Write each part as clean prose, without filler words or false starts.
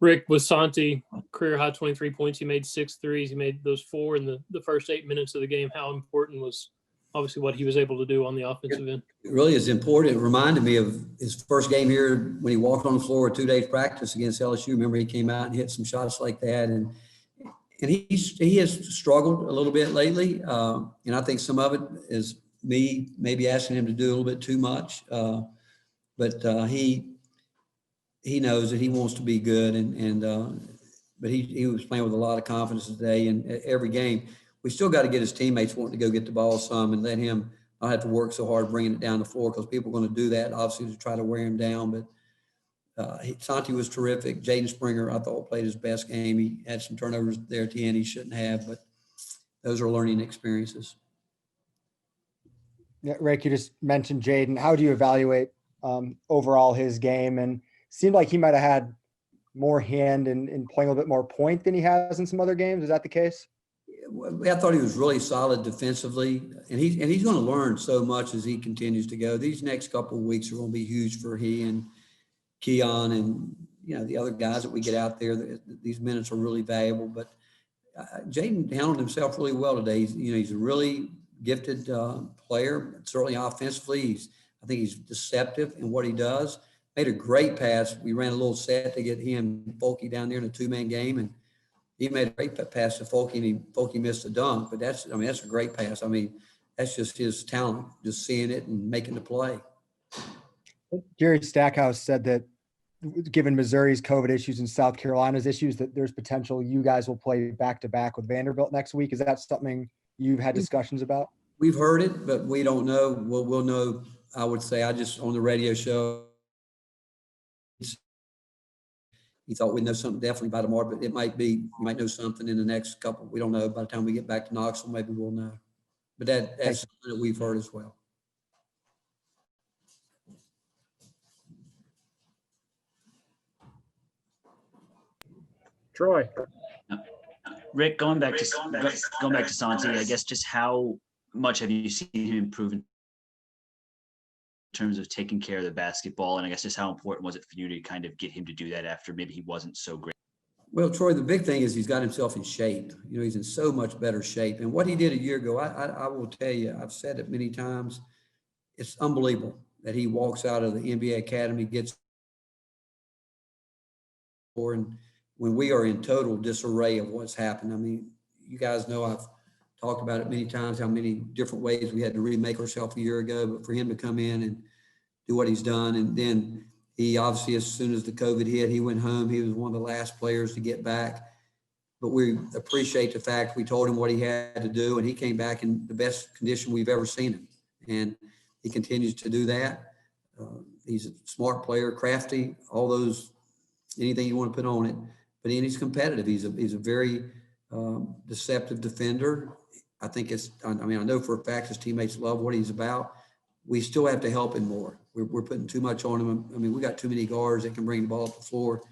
Rick, with Santi, career high 23 points. He made 6 threes. He made those 4 in the first 8 minutes of the game. How important was obviously what he was able to do on the offensive end? It really is important. It reminded me of his first game here when he walked on the floor with 2 days practice against LSU. Remember, he came out and hit some shots like that. And he has struggled a little bit lately. And I think some of it is me maybe asking him to do a little bit too much. But he knows that he wants to be good. But he was playing with a lot of confidence today. And every game, we still got to get his teammates wanting to go get the ball some and let him not have to work so hard bringing it down the floor, because people are going to do that, obviously, to try to wear him down. But Santi was terrific. Jaden Springer, I thought, played his best game. He had some turnovers there at the end he shouldn't have, but those are learning experiences. Yeah, Rick, you just mentioned Jaden. How do you evaluate overall his game? And seemed like he might have had more hand in playing a little bit more point than he has in some other games. Is that the case? I thought he was really solid defensively, and he's going to learn so much as he continues to go. These next couple of weeks are going to be huge for he and Keon and, the other guys that we get out there. These minutes are really valuable. But Jaden handled himself really well today. He's a really gifted player, certainly offensively. I think he's deceptive in what he does. Made a great pass. We ran a little set to get him and Folky down there in a 2-man game, and he made a great pass to Folky, and Folky missed a dunk. But that's a great pass. That's just his talent, just seeing it and making the play. Jerry Stackhouse said that given Missouri's COVID issues and South Carolina's issues, that there's potential you guys will play back-to-back with Vanderbilt next week. Is that something you've had discussions about? We've heard it, but we don't know. We'll know, I would say. I just, on the radio show, he thought we'd know something definitely by tomorrow, but it might be, you might know something in the next couple. We don't know. By the time we get back to Knoxville, maybe we'll know. But that's something that we've heard as well. Troy. Rick, going back to Santi, I guess just how much have you seen him improve in terms of taking care of the basketball? And I guess just how important was it for you to kind of get him to do that after maybe he wasn't so great? Well, Troy, the big thing is he's got himself in shape. He's in so much better shape. And what he did a year ago, I will tell you, I've said it many times, it's unbelievable that he walks out of the NBA Academy, gets and when we are in total disarray of what's happened. You guys know I've talked about it many times, how many different ways we had to remake ourselves a year ago, but for him to come in and do what he's done. And then he obviously, as soon as the COVID hit, he went home. He was one of the last players to get back, but we appreciate the fact we told him what he had to do, and he came back in the best condition we've ever seen him. And he continues to do that. He's a smart player, crafty, all those, anything you want to put on it, but he's competitive. He's a very deceptive defender. I think I know for a fact his teammates love what he's about. We still have to help him more. We're putting too much on him. We got too many guards that can bring the ball up the floor.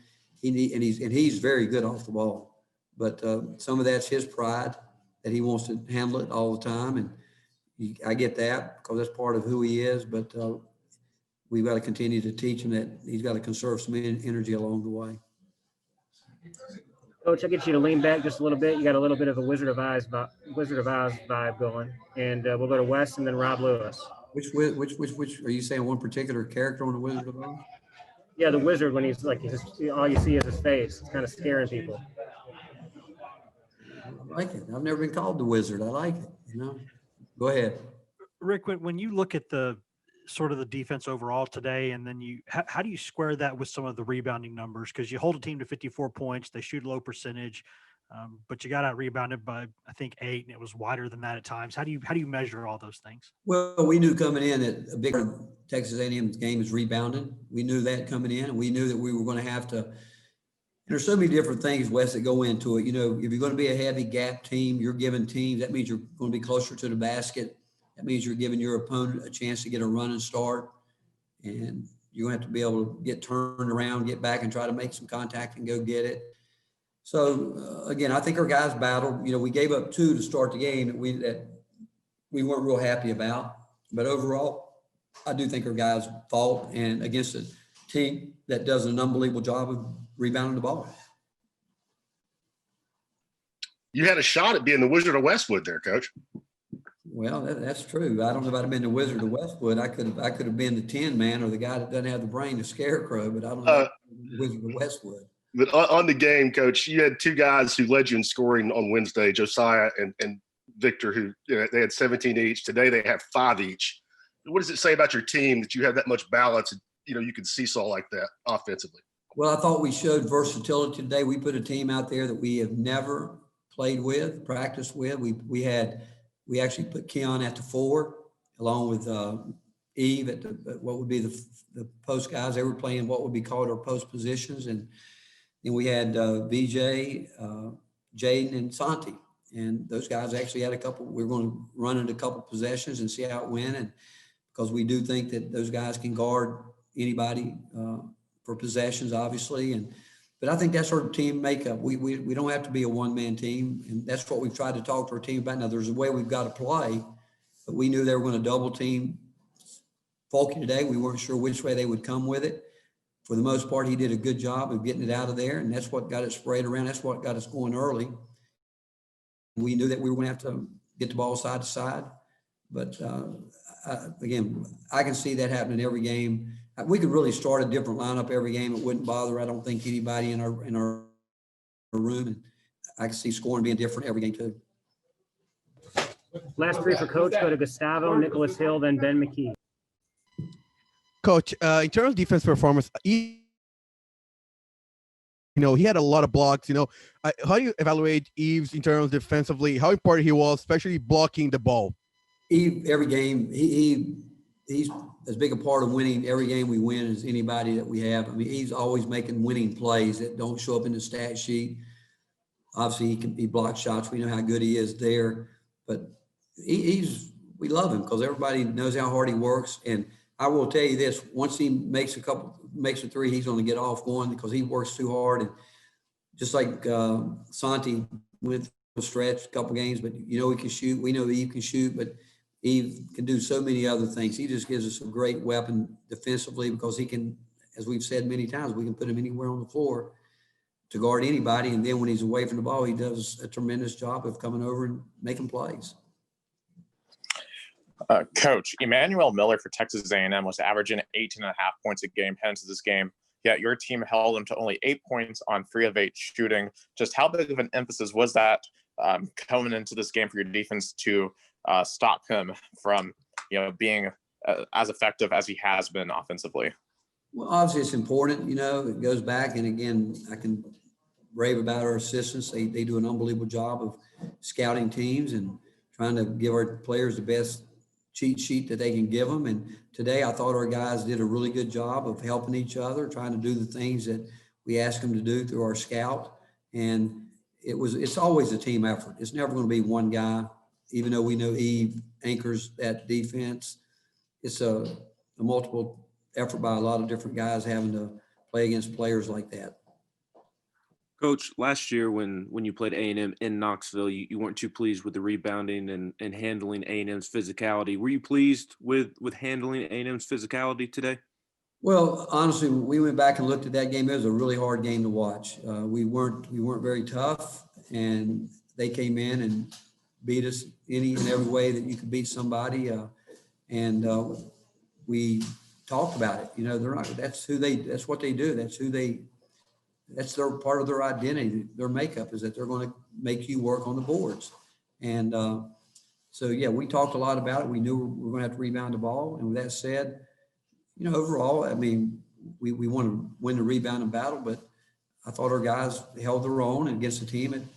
He's very good off the ball, but some of that's his pride that he wants to handle it all the time. And I get that because that's part of who he is, but we've got to continue to teach him that he's got to conserve some energy along the way. Coach, I'll get you to lean back just a little bit. You got a little bit of a Wizard of Oz vibe going. And we'll go to Wes and then Rob Lewis. Which are you saying, one particular character on the Wizard of Oz? Yeah, the wizard, when he's like, all you see is his face. It's kind of scaring people. I like it. I've never been called the Wizard. I like it. Go ahead. Rick, when you look at the sort of the defense overall today, and then how do you square that with some of the rebounding numbers? Because you hold a team to 54 points, they shoot low percentage, but you got out rebounded by, I think, 8, and it was wider than that at times. How do you measure all those things? Well, we knew coming in that a big part of Texas A&M's game is rebounding. We knew that coming in, and we knew that we were going to have to. And there's so many different things, Wes, that go into it. If you're going to be a heavy gap team, you're giving teams, that means you're going to be closer to the basket. That means you're giving your opponent a chance to get a run and start, and you're going to have to be able to get turned around, get back, and try to make some contact and go get it. So again, I think our guys battled. We gave up 2 to start the game that we weren't real happy about. But overall, I do think our guys fought, and against a team that does an unbelievable job of rebounding the ball. You had a shot at being the Wizard of Westwood there, Coach. Well, that's true. I don't know if I'd have been the Wizard of Westwood. I could have been the Tin Man or the guy that doesn't have the brain, the Scarecrow. But I don't know the Wizard of Westwood. But on the game, Coach, you had two guys who led you in scoring on Wednesday, Josiah and Victor, who they had 17 each. Today they have 5 each. What does it say about your team that you have that much balance and you can seesaw like that offensively? Well, I thought we showed versatility today. We put a team out there that we have never played with, practiced with. We actually put Keon at the 4, along with Eve at what would be the post guys. They were playing what would be called our post positions, and then we had VJ, Jaden, and Santi, and those guys actually had a couple. We're going to run into a couple possessions and see how it went, and because we do think that those guys can guard anybody for possessions, obviously, but I think that's our team makeup. We don't have to be a one-man team, and that's what we've tried to talk to our team about. Now, there's a way we've got to play, but we knew they were going to double team Folky today. We weren't sure which way they would come with it. For the most part, he did a good job of getting it out of there, and that's what got it sprayed around. That's what got us going early. We knew that we were going to have to get the ball side to side, but again, I can see that happening every game. We could really start a different lineup every game. It wouldn't bother, I don't think, anybody in our room. And I can see scoring being different every game too. Last 3 for Coach go to Gustavo, Nicholas Hill, then Ben McKee. Coach, in terms of defense performance, he had a lot of blocks. How do you evaluate Eves in terms of defensively? How important he was, especially blocking the ball? Eve, every game, he's as big a part of winning every game we win as anybody that we have. I mean, he's always making winning plays that don't show up in the stat sheet. Obviously, he blocks shots. We know how good he is there, but we love him because everybody knows how hard he works. And I will tell you this: once he makes a 3, he's going to get off going because he works too hard. And just like Santi went a stretch, a couple games, but he can shoot. We know Eve can shoot, but Eve can do so many other things. He just gives us a great weapon defensively because he can, as we've said many times, we can put him anywhere on the floor to guard anybody. And then when he's away from the ball, he does a tremendous job of coming over and making plays. Coach, Emmanuel Miller for Texas A&M was averaging 18.5 points a game heading to this game, yet your team held him to only 8 points on 3 of 8 shooting. Just how big of an emphasis was that coming into this game for your defense to stop him from being as effective as he has been offensively? Well, obviously it's important. It goes back, and again, I can rave about our assistants. They do an unbelievable job of scouting teams and trying to give our players the best cheat sheet that they can give them. And today I thought our guys did a really good job of helping each other, trying to do the things that we ask them to do through our scout. And it's always a team effort. It's never going to be one guy, even though we know Eve anchors that defense. It's a multiple effort by a lot of different guys having to play against players like that. Coach, last year when you played A&M in Knoxville, you weren't too pleased with the rebounding and handling A&M's physicality. Were you pleased with handling A&M's physicality today? Well, honestly, we went back and looked at that game. It was a really hard game to watch. We weren't very tough, and they came in and beat us any and every way that you could beat somebody. And we talked about it. They're not. That's what they do. That's their part of their identity. Their makeup is that they're going to make you work on the boards. And so, yeah, we talked a lot about it. We knew we were going to have to rebound the ball. And with that said, overall, I mean, we want to win the rebounding battle, but I thought our guys held their own against the team and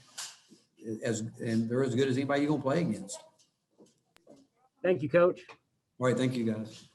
they're as good as anybody you're going to play against. Thank you, Coach. All right. Thank you, guys.